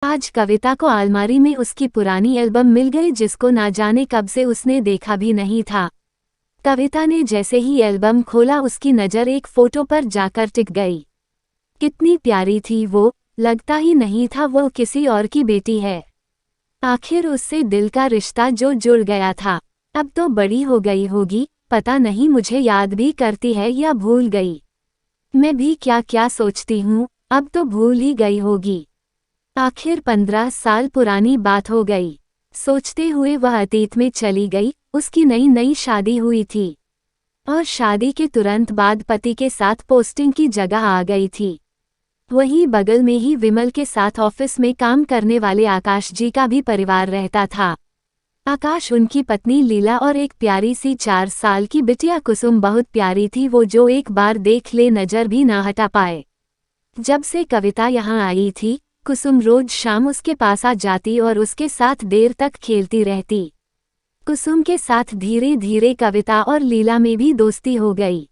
आज कविता को अलमारी में उसकी पुरानी एल्बम मिल गई जिसको ना जाने कब से उसने देखा भी नहीं था। कविता ने जैसे ही एल्बम खोला उसकी नज़र एक फोटो पर जाकर टिक गई। कितनी प्यारी थी वो, लगता ही नहीं था वो किसी और की बेटी है। आखिर उससे दिल का रिश्ता जो जुड़ गया था। अब तो बड़ी हो गई होगी, पता नहीं मुझे याद भी करती है या भूल गई। मैं भी क्या क्या सोचती हूँ, अब तो भूल ही गई होगी। आखिर 15 साल पुरानी बात हो गई। सोचते हुए वह अतीत में चली गई। उसकी नई नई शादी हुई थी और शादी के तुरंत बाद पति के साथ पोस्टिंग की जगह आ गई थी। वहीं बगल में ही विमल के साथ ऑफिस में काम करने वाले आकाश जी का भी परिवार रहता था। आकाश, उनकी पत्नी लीला और एक प्यारी सी 4 साल की बिटिया कुसुम बहुत प्यारी थी वो, जो एक बार देख ले नजर भी ना हटा पाए। जब से कविता यहाँ आई थी, कुसुम रोज शाम उसके पास आ जाती और उसके साथ देर तक खेलती रहती। कुसुम के साथ धीरे धीरे कविता और लीला में भी दोस्ती हो गई।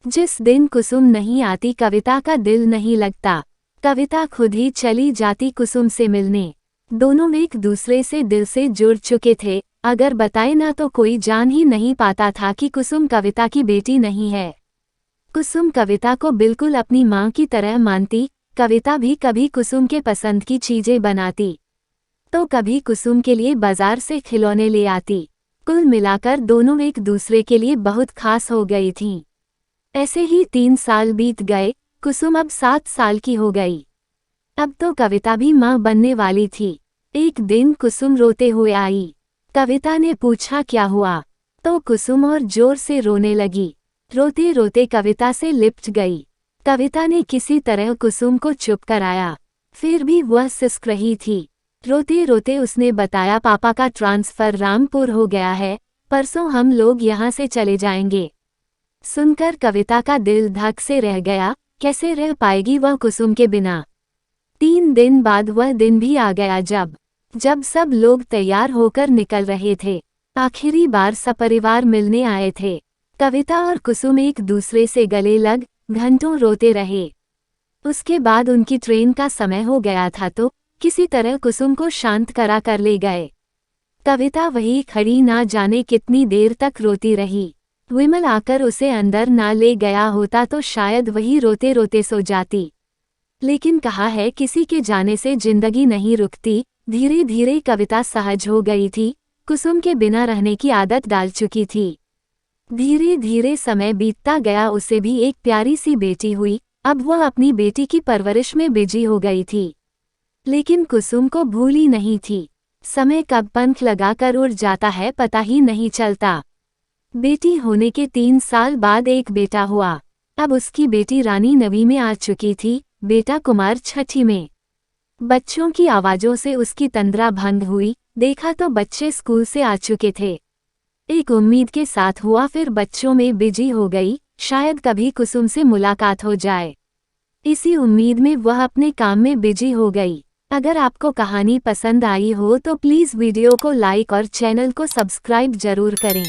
जिस दिन कुसुम नहीं आती कविता का दिल नहीं लगता। कविता खुद ही चली जाती कुसुम से मिलने। दोनों एक दूसरे से दिल से जुड़ चुके थे। अगर बताए ना तो कोई जान ही नहीं पाता था कि कुसुम कविता की बेटी नहीं है। कुसुम कविता को बिल्कुल अपनी माँ की तरह मानती। कविता भी कभी कुसुम के पसंद की चीजें बनाती तो कभी कुसुम के लिए बाजार से खिलौने ले आती। कुल मिलाकर दोनों एक दूसरे के लिए बहुत खास हो गई थीं। ऐसे ही 3 साल बीत गए। कुसुम अब 7 साल की हो गई। अब तो कविता भी माँ बनने वाली थी। एक दिन कुसुम रोते हुए आई। कविता ने पूछा क्या हुआ, तो कुसुम और जोर से रोने लगी। रोते रोते कविता से लिपट गई। कविता ने किसी तरह कुसुम को चुप कराया, फिर भी वह सिसक रही थी। रोते रोते उसने बताया, पापा का ट्रांसफर रामपुर हो गया है, परसों हम लोग यहाँ से चले जाएंगे। सुनकर कविता का दिल धक से रह गया। कैसे रह पाएगी वह कुसुम के बिना। 3 दिन बाद वह दिन भी आ गया जब सब लोग तैयार होकर निकल रहे थे। आखिरी बार सपरिवार मिलने आए थे। कविता और कुसुम एक दूसरे से गले लग घंटों रोते रहे। उसके बाद उनकी ट्रेन का समय हो गया था तो किसी तरह कुसुम को शांत करा कर ले गए। कविता वही खड़ी ना जाने कितनी देर तक रोती रही। विमल आकर उसे अंदर ना ले गया होता तो शायद वही रोते रोते सो जाती। लेकिन कहा है किसी के जाने से जिंदगी नहीं रुकती। धीरे धीरे कविता सहज हो गई थी। कुसुम के बिना रहने की आदत डाल चुकी थी। धीरे धीरे समय बीतता गया। उसे भी एक प्यारी सी बेटी हुई। अब वह अपनी बेटी की परवरिश में बिजी हो गई थी। लेकिन कुसुम को भूल ही नहीं थी। समय कब पंख लगाकर उड़ जाता है पता ही नहीं चलता। बेटी होने के 3 साल बाद एक बेटा हुआ। अब उसकी बेटी रानी 9वीं में आ चुकी थी, बेटा कुमार 6ठी में। बच्चों की आवाज़ों से उसकी तंद्रा भंग हुई। देखा तो बच्चे स्कूल से आ चुके थे। एक उम्मीद के साथ हुआ, फिर बच्चों में बिजी हो गई। शायद कभी कुसुम से मुलाकात हो जाए, इसी उम्मीद में वह अपने काम में बिजी हो गई। अगर आपको कहानी पसंद आई हो तो प्लीज़ वीडियो को लाइक और चैनल को सब्सक्राइब जरूर करें।